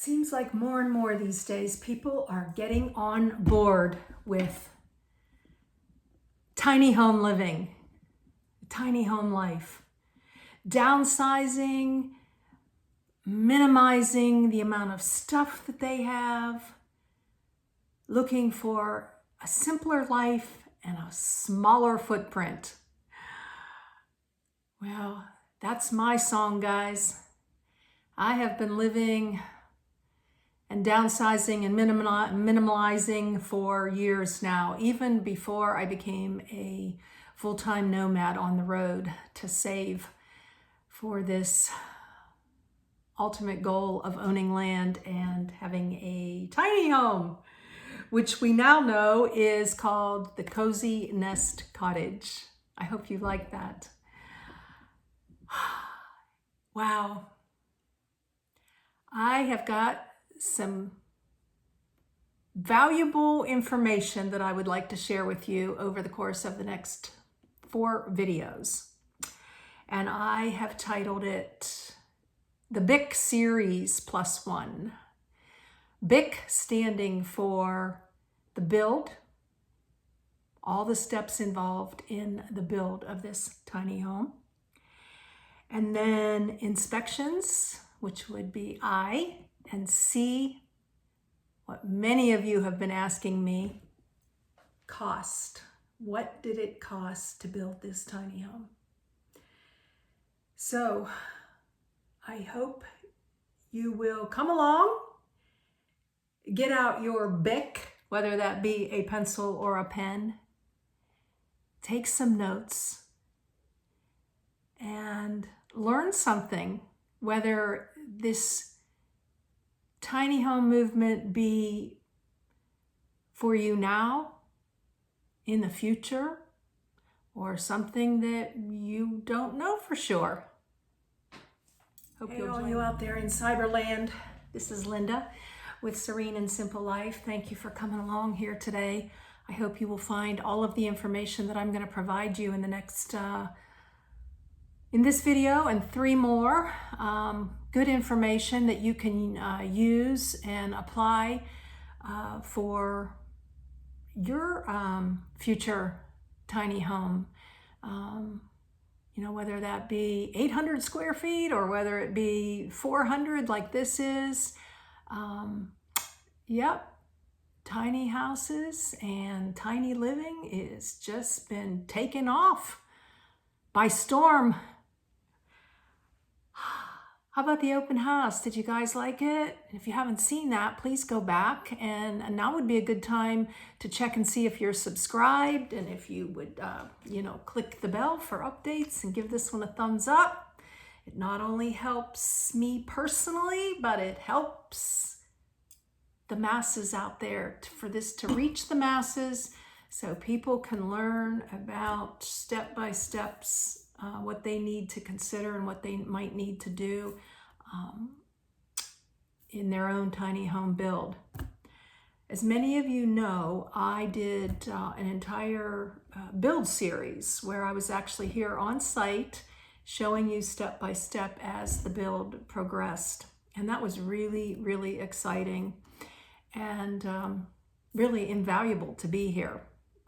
seems like more and more these days people are getting on board with tiny home living, tiny home life, downsizing, minimizing the amount of stuff that they have, looking for a simpler life and a smaller footprint. Well, that's my song, guys. I have been living and downsizing and minimalizing for years now, even before I became a full-time nomad on the road to save for this ultimate goal of owning land and having a tiny home, which we now know is called the Cozy Nest Cottage. I hope you like that. Wow. I have got some valuable information that I would like to share with you over the course of the next 4 videos. And I have titled it the Bick Series +1. Bick standing for the build, all the steps involved in the build of this tiny home. And then inspections, which would be I, and C, what many of you have been asking me, cost. What did it cost to build this tiny home? So I hope you will come along, get out your Bick, whether that be a pencil or a pen, take some notes, and learn something, whether this tiny home movement be for you now, in the future, or something that you don't know for sure. Hope you'll join you out there in Cyberland. This is Linda with Serene and Simple Life. Thank you for coming along here today. I hope you will find all of the information that I'm going to provide you in the next in this video and 3 more, good information that you can use and apply for your future tiny home. You know, whether that be 800 square feet or whether it be 400 like this is. Yep, tiny houses and tiny living is just been taken off by storm. How about the open house? Did you guys like it? If you haven't seen that, please go back. And now would be a good time to check and see if you're subscribed, and if you would, click the bell for updates and give this one a thumbs up. It not only helps me personally, but it helps the masses out there for this to reach the masses, so people can learn about step-by-steps, what they need to consider and what they might need to do in their own tiny home build. As many of you know, I did an entire build series where I was actually here on site showing you step-by-step as the build progressed. And that was really, really exciting and really invaluable to be here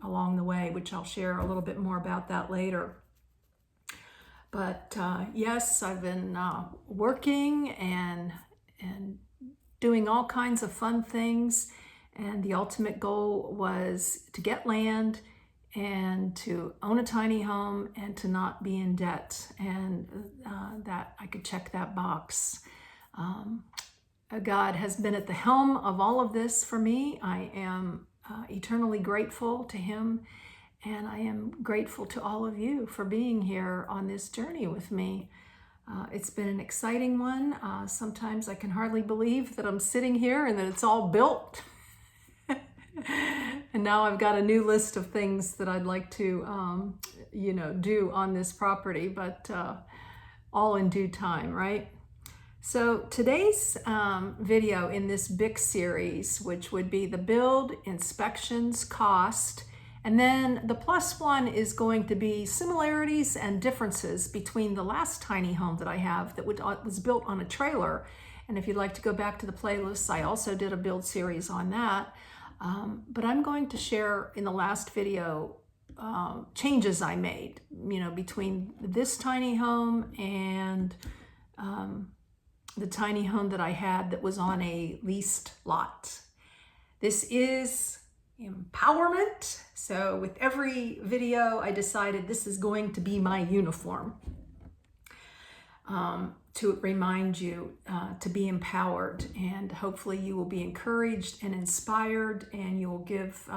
along the way, which I'll share a little bit more about that later. But yes, I've been working and doing all kinds of fun things, and the ultimate goal was to get land and to own a tiny home and to not be in debt, and that I could check that box. God has been at the helm of all of this for me. I am eternally grateful to him. And I am grateful to all of you for being here on this journey with me. It's been an exciting one. Sometimes I can hardly believe that I'm sitting here and that it's all built. And now I've got a new list of things that I'd like to, do on this property, but all in due time, right? So today's video in this Bick series, which would be the build, inspections, cost, and then the +1 is going to be similarities and differences between the last tiny home that I have that was built on a trailer And if you'd like to go back to the playlists, I also did a build series on that. But I'm going to share in the last video changes I made, between this tiny home and the tiny home that I had that was on a leased lot. This is empowerment. So with every video, I decided this is going to be my uniform to remind you to be empowered, and hopefully you will be encouraged and inspired, and you'll give,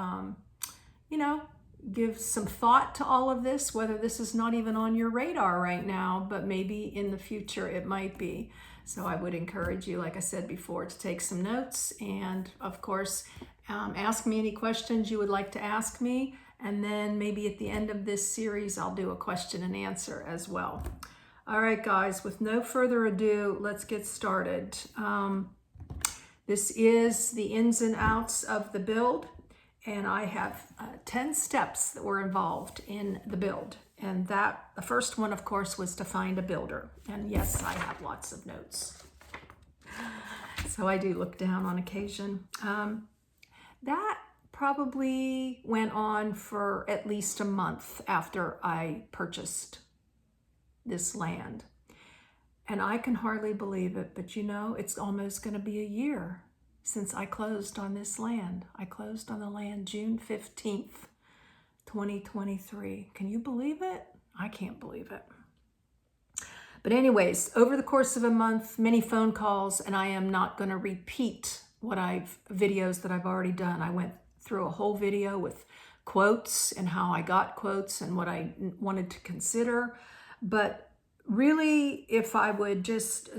give some thought to all of this, whether this is not even on your radar right now, but maybe in the future it might be. So I would encourage you, like I said before, to take some notes, and of course, ask me any questions you would like to ask me. And then maybe at the end of this series, I'll do a question and answer as well. All right, guys, with no further ado, let's get started. This is the ins and outs of the build, and I have 10 steps that were involved in the build. And the first one, of course, was to find a builder. And yes, I have lots of notes, so I do look down on occasion. That probably went on for at least a month after I purchased this land. And I can hardly believe it, but it's almost going to be a year since I closed on this land. I closed on the land June 15th, 2023. Can you believe it? I can't believe it. But anyways, over the course of a month, many phone calls, and I am not going to repeat videos that I've already done. I went through a whole video with quotes and how I got quotes and what I wanted to consider. But really, if I would just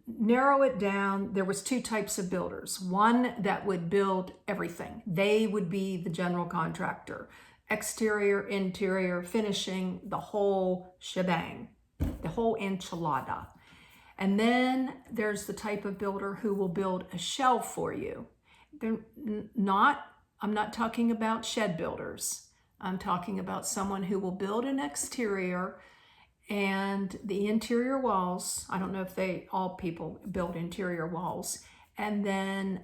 narrow it down, there was two types of builders. One that would build everything. They would be the general contractor. Exterior, interior, finishing, the whole shebang, the whole enchilada. And then there's the type of builder who will build a shell for you. I'm not talking about shed builders. I'm talking about someone who will build an exterior and the interior walls. I don't know if all people build interior walls. And then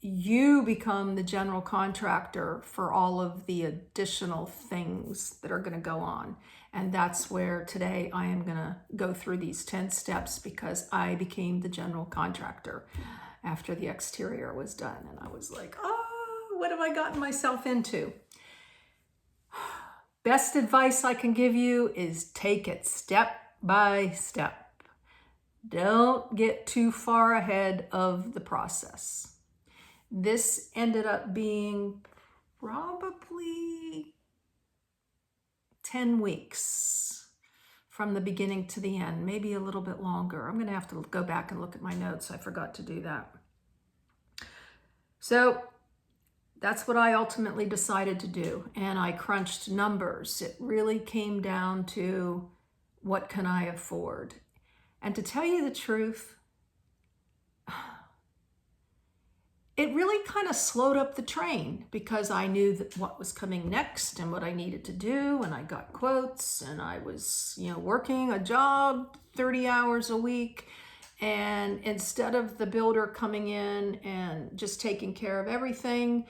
you become the general contractor for all of the additional things that are going to go on. And that's where today I am going to go through these 10 steps, because I became the general contractor after the exterior was done. And I was like, oh, what have I gotten myself into? Best advice I can give you is take it step by step. Don't get too far ahead of the process. This ended up being probably 10 weeks from the beginning to the end, maybe a little bit longer. I'm going to have to go back and look at my notes. I forgot to do that. So that's what I ultimately decided to do. And I crunched numbers. It really came down to, what can I afford? And to tell you the truth, it really kind of slowed up the train, because I knew that what was coming next and what I needed to do. And I got quotes, and I was, working a job 30 hours a week. And instead of the builder coming in and just taking care of everything,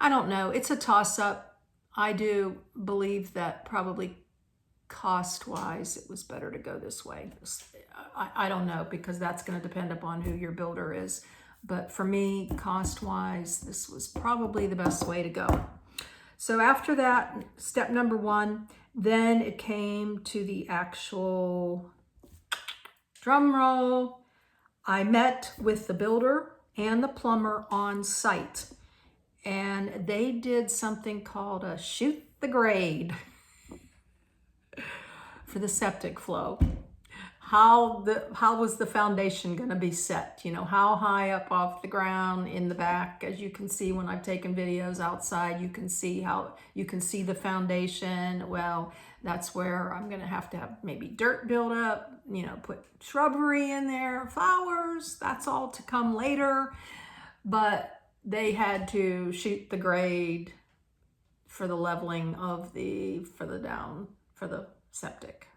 I don't know, it's a toss-up. I do believe that probably cost-wise, it was better to go this way. I don't know, because that's going to depend upon who your builder is. But for me, cost-wise, this was probably the best way to go. So after that, step number one, then it came to the actual drum roll. I met with the builder and the plumber on site, and they did something called a shoot the grade for the septic flow. How was the foundation going to be set? How high up off the ground in the back? As you can see when I've taken videos outside, you can see the foundation. Well, that's where I'm going to have maybe dirt build up, put shrubbery in there, flowers. That's all to come later. But they had to shoot the grade for the leveling of for the septic.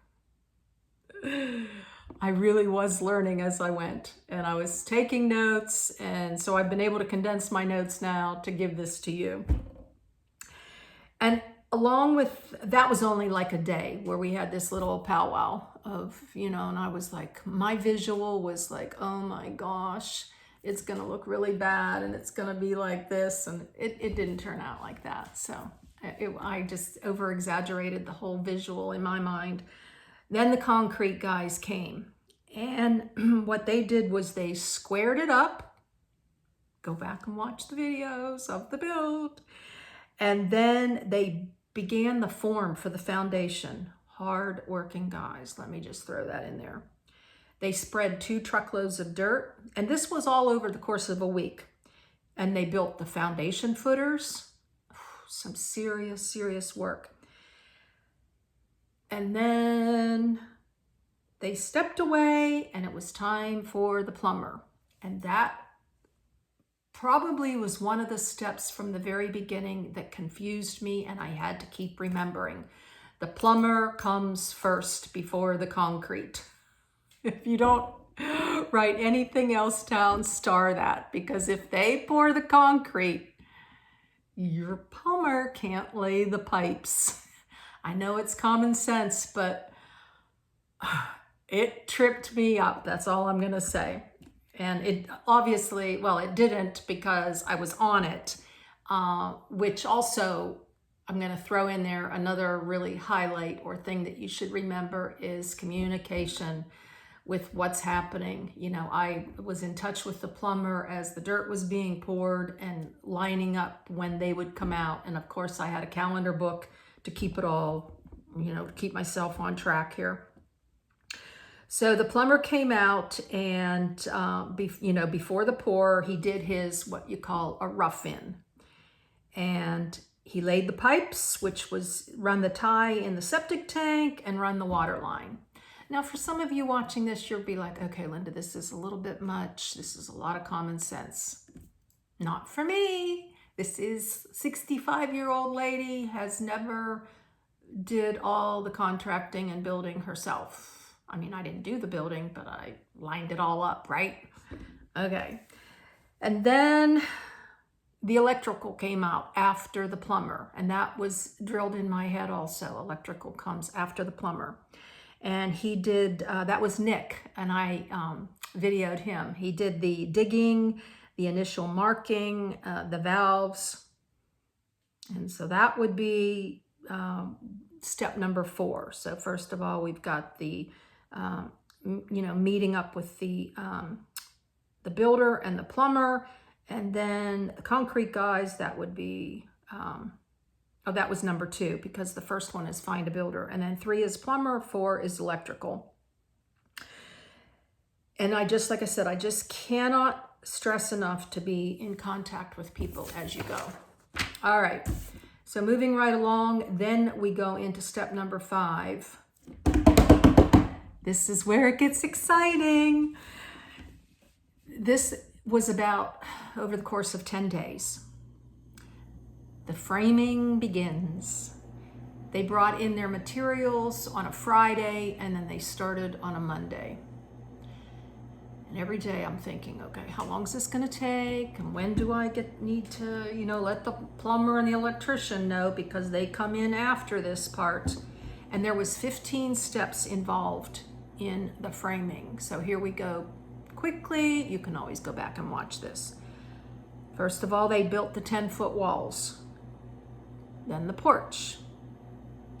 I really was learning as I went, and I was taking notes, and so I've been able to condense my notes now to give this to you. And along with that was only like a day where we had this little powwow of, and I was like, my visual was like, oh my gosh, it's gonna look really bad and it's gonna be like this, and it didn't turn out like that. So I just over exaggerated the whole visual in my mind. Then the concrete guys came, and what they did was they squared it up. Go back and watch the videos of the build. And then they began the form for the foundation. Hard working guys, let me just throw that in there. They spread 2 truckloads of dirt, and this was all over the course of a week. And they built the foundation footers. Some serious work. And then they stepped away, and it was time for the plumber. And that probably was one of the steps from the very beginning that confused me, and I had to keep remembering. The plumber comes first before the concrete. If you don't write anything else down, star that, because if they pour the concrete, your plumber can't lay the pipes. I know it's common sense, but it tripped me up. That's all I'm gonna say. And it obviously, well, it didn't, because I was on it, which also I'm gonna throw in there another really highlight or thing that you should remember is communication with what's happening. I was in touch with the plumber as the dirt was being poured and lining up when they would come out. And of course I had a calendar book to keep it all, to keep myself on track here. So the plumber came out, and before the pour, he did his what you call a rough-in, and he laid the pipes, which was run the tie in the septic tank and run the water line. Now, for some of you watching this, you'll be like, okay, Linda, this is a little bit much. This is a lot of common sense. Not for me. This is 65-year-old lady, has never did all the contracting and building herself. I mean, I didn't do the building, but I lined it all up, right? Okay. And then the electrical came out after the plumber, and that was drilled in my head also. Electrical comes after the plumber. And he did, that was Nick, and I videoed him. He did the digging, the initial marking, the valves. And so that would be step number 4. So first of all, we've got the, meeting up with the builder and the plumber, and then the concrete guys, that would be, that was number 2, because the first one is find a builder, and then 3 is plumber, 4 is electrical. And like I said, I just cannot stress enough to be in contact with people as you go. All right, so moving right along, then we go into step number 5. This is where it gets exciting. This was about over the course of 10 days. The framing begins. They brought in their materials on a Friday, and then they started on a Monday. And every day I'm thinking, okay, how long is this gonna take? And when do I need to, let the plumber and the electrician know, because they come in after this part. And there was 15 steps involved in the framing. So here we go quickly. You can always go back and watch this. First of all, they built the 10-foot walls. Then the porch.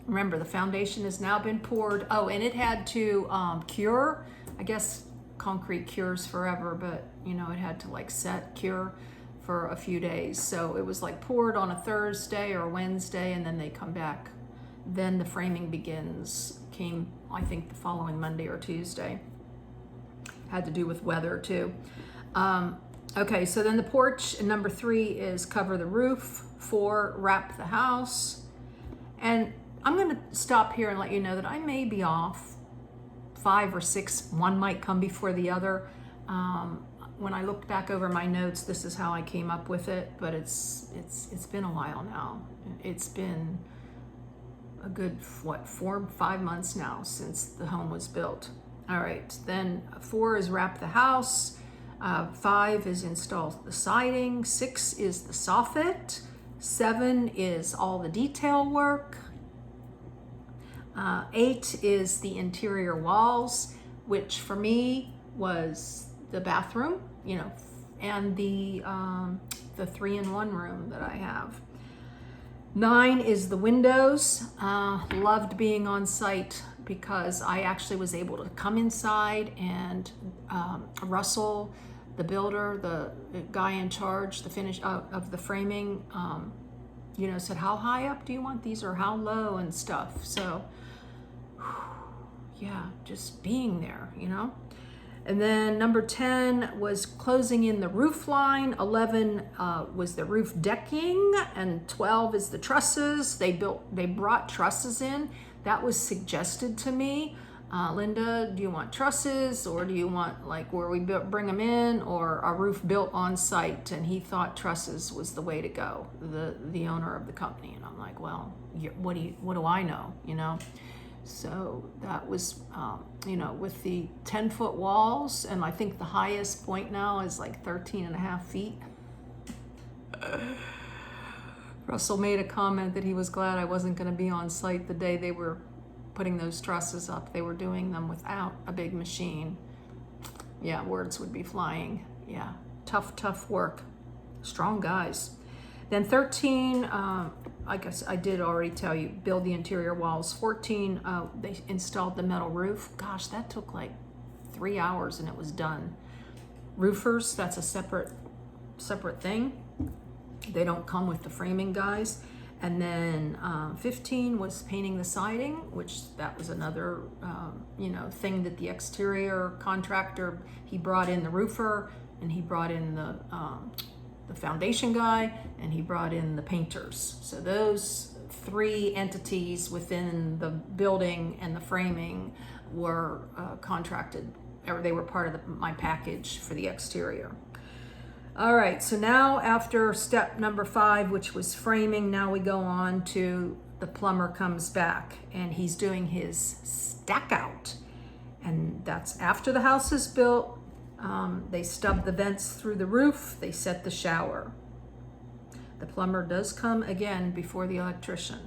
Remember, the foundation has now been poured. Oh, and it had to cure. I guess concrete cures forever, but it had to cure for a few days. So it was poured on a Thursday or Wednesday, and then they come back. Then the framing came, I think, the following Monday or Tuesday. Had to do with weather too. Okay, so then the porch, and number 3 is cover the roof. 4, wrap the house. And I'm gonna stop here and let you know that I may be off 5 or 6. One might come before the other. When I looked back over my notes, this is how I came up with it, but it's been a while now. It's been a good, 4 or 5 months now since the home was built. All right, then 4 is wrap the house. 5 is install the siding. 6 is the soffit. 7 is all the detail work. 8 is the interior walls, which for me was the bathroom, you know, and the 3-in-1 room that I have. 9 is the windows. Loved being on site because I actually was able to come inside and Russell, the builder, the guy in charge, the finish of the framing, you know, said, how high up do you want these or how low and stuff. So yeah, just being there, you know. And then number 10 was closing in the roof line. 11 was the roof decking, and 12 is the trusses. They brought trusses in. That was suggested to me. Linda, do you want trusses, or do you want like where we bring them in, or a roof built on site? And he thought trusses was the way to go, the owner of the company. And I'm like, well, what do I know, you know? So that was, you know, with the 10-foot walls, and I think the highest point now is like 13.5 feet. Russell made a comment that he was glad I wasn't going to be on site the day they were putting those trusses up. They were doing them without a big machine. Yeah, words would be flying. Yeah, tough work. Strong guys. Then 13, I guess I did already tell you, build the interior walls. 14, they installed the metal roof. Gosh, that took like 3 hours and it was done. Roofers, that's a separate thing. They don't come with the framing guys. And then 15 was painting the siding, which that was another, you know, thing that the exterior contractor, he brought in the roofer, and he brought in the foundation guy, and he brought in the painters. So those 3 entities within the building and the framing were contracted, or they were part of my package for the exterior. All right, so now after step number 5, which was framing, now we go on to the plumber comes back and he's doing his stack out. And that's after the house is built. They stub the vents through the roof. They set the shower. The plumber does come again before the electrician.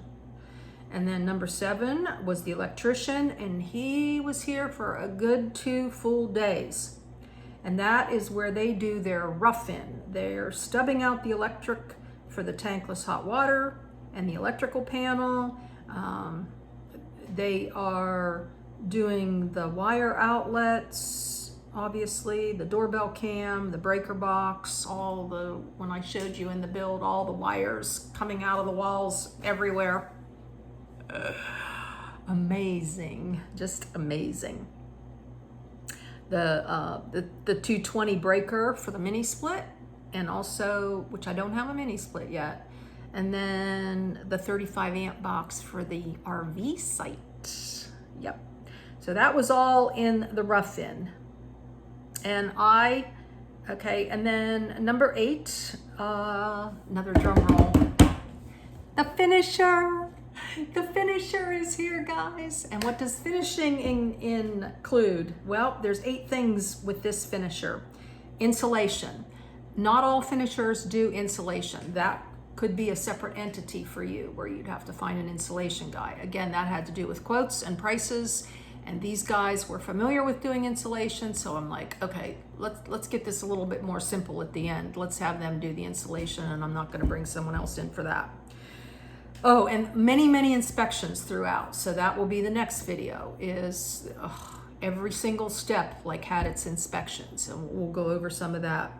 And then number 7 was the electrician, and he was here for a good 2 full days. And that is where they do their rough-in. They're stubbing out the electric for the tankless hot water and the electrical panel. They are doing the wire outlets, obviously, the doorbell cam, the breaker box, when I showed you in the build, all the wires coming out of the walls everywhere. Amazing, just amazing. The 220 breaker for the mini split, and also, which I don't have a mini split yet, and then the 35 amp box for the RV site. Yep. So that was all in the rough-in. And and then number 8, another drum roll. The finisher. The finisher is here, guys. And what does finishing include? Well, there's 8 things with this finisher. Insulation. Not all finishers do insulation. That could be a separate entity for you, where you'd have to find an insulation guy. Again, that had to do with quotes and prices. And these guys were familiar with doing insulation, so I'm like, okay, let's get this a little bit more simple at the end. Let's have them do the insulation, and I'm not going to bring someone else in for that. Oh, and many inspections throughout. So that will be the next video, is every single step like had its inspections, and we'll go over some of that.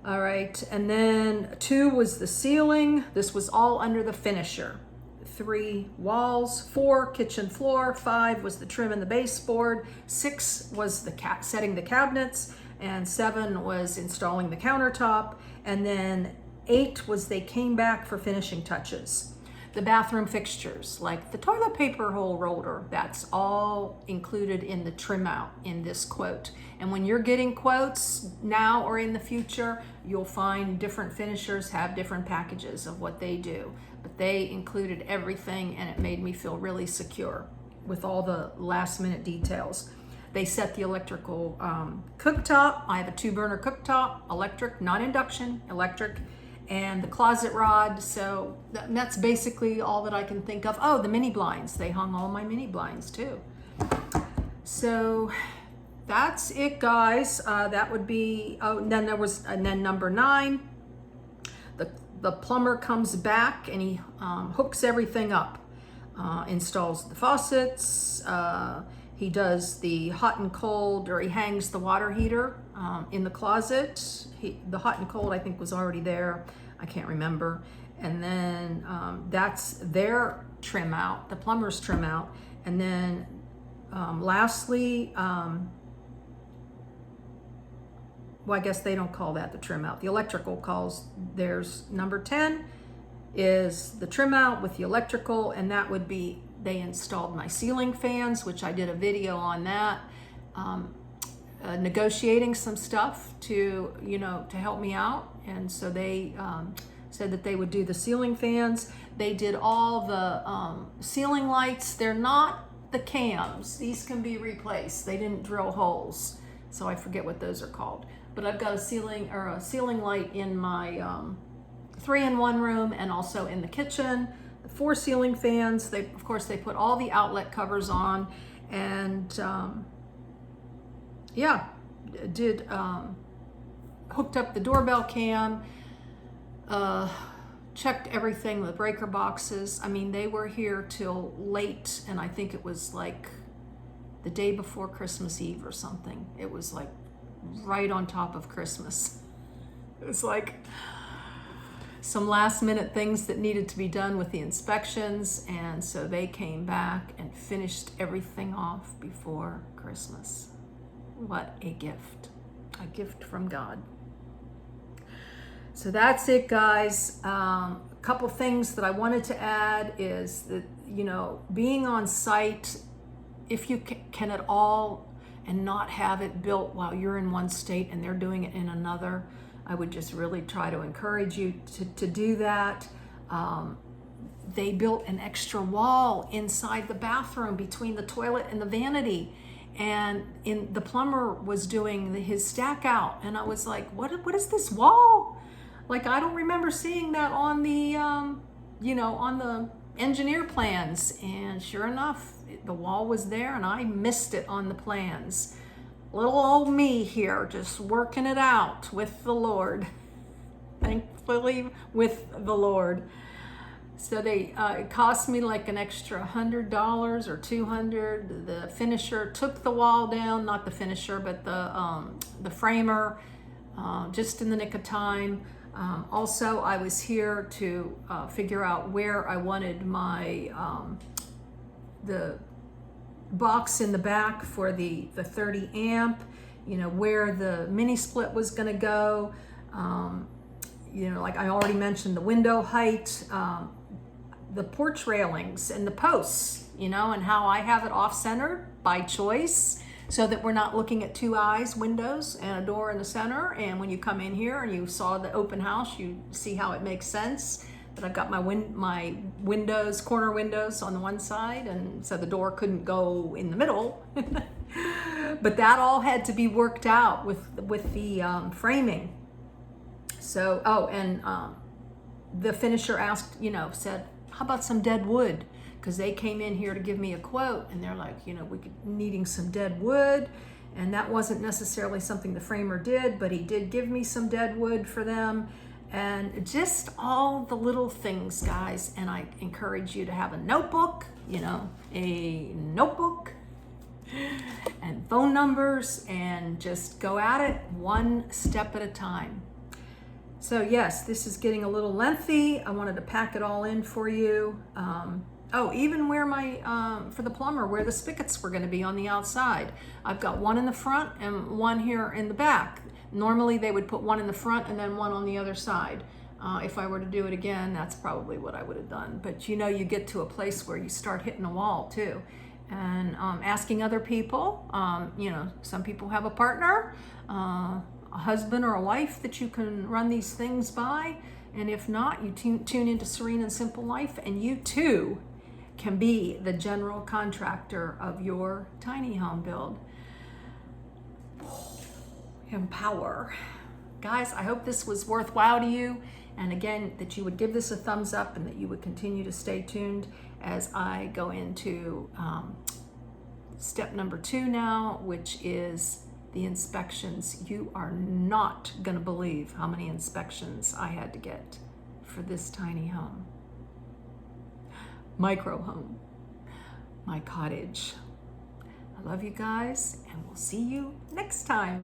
All right, and then 2 was the ceiling. This was all under the finisher. 3 walls, 4 kitchen floor, 5 was the trim and the baseboard, 6 was the setting the cabinets, and 7 was installing the countertop, and then 8 was they came back for finishing touches. The bathroom fixtures, like the toilet paper hole roller, that's all included in the trim out in this quote. And when you're getting quotes now or in the future, you'll find different finishers have different packages of what they do. But they included everything, and it made me feel really secure with all the last minute details. They set the electrical cooktop. I have a 2-burner cooktop, electric, not induction, electric, and the closet rod. So that's basically all that I can think of. Oh, the mini blinds. They hung all my mini blinds too. So that's it, guys. That would be, oh, and then number 9, the plumber comes back and he hooks everything up, installs the faucets, he does the hot and cold, or he hangs the water heater in the closet. The hot and cold, I think, was already there. I can't remember. And then that's their trim out, the plumber's trim out. And then lastly, well, I guess they don't call that the trim out. The electrical calls theirs number 10 is the trim out with the electrical, and that would be, they installed my ceiling fans, which I did a video on that, negotiating some stuff to help me out. And so they said that they would do the ceiling fans. They did all the ceiling lights. They're not the cams. These can be replaced. They didn't drill holes, so I forget what those are called. But I've got a ceiling light in my 3-in-1 room and also in the kitchen. The 4 ceiling fans. Of course, they put all the outlet covers on, and hooked up the doorbell cam, checked everything, the breaker boxes. I mean, they were here till late, and I think it was like the day before Christmas Eve or something. It was like right on top of Christmas. It was like some last minute things that needed to be done with the inspections, and so they came back and finished everything off before Christmas. What a gift from God. So that's it, guys. A couple things that I wanted to add is that, being on site, if you can at all, and not have it built while you're in one state and they're doing it in another, I would just really try to encourage you to do that. They built an extra wall inside the bathroom between the toilet and the vanity, and the plumber was doing his stack out, and I was like, what is this wall? Like, I don't remember seeing that on the on the engineer plans. And sure enough, the wall was there, and I missed it on the plans. Little old me here, just working it out with the Lord. Thankfully, with the Lord. So it cost me like an extra $100 or $200. The finisher took the wall down, not the finisher, but the framer, just in the nick of time. Also, I was here to figure out where I wanted my the box in the back for the 30 amp, where the mini split was going to go. Like I already mentioned, the window height, the porch railings and the posts, and how I have it off-centered by choice, so that we're not looking at 2 windows and a door in the center. And when you come in here and you saw the open house, you see how it makes sense that I've got my windows, corner windows on the one side, and so the door couldn't go in the middle. But that all had to be worked out with the framing. So, the finisher asked, said, how about some dead wood? Because they came in here to give me a quote, and they're like, needing some dead wood. And that wasn't necessarily something the framer did, but he did give me some dead wood for them. And just all the little things, guys. And I encourage you to have a notebook, and phone numbers, and just go at it one step at a time. So yes, this is getting a little lengthy. I wanted to pack it all in for you. Even where for the plumber, where the spigots were going to be on the outside. I've got one in the front and one here in the back. Normally they would put one in the front and then one on the other side. If I were to do it again, that's probably what I would have done. But you get to a place where you start hitting a wall too. And asking other people, some people have a partner, a husband or a wife that you can run these things by. And if not, you tune into Serene and Simple Life, and you too can be the general contractor of your tiny home build. empower. Guys, I hope this was worthwhile to you. And again, that you would give this a thumbs up and that you would continue to stay tuned as I go into step number 2 now, which is the inspections. You are not gonna believe how many inspections I had to get for this tiny home. Micro home, my cottage. I love you guys, and we'll see you next time.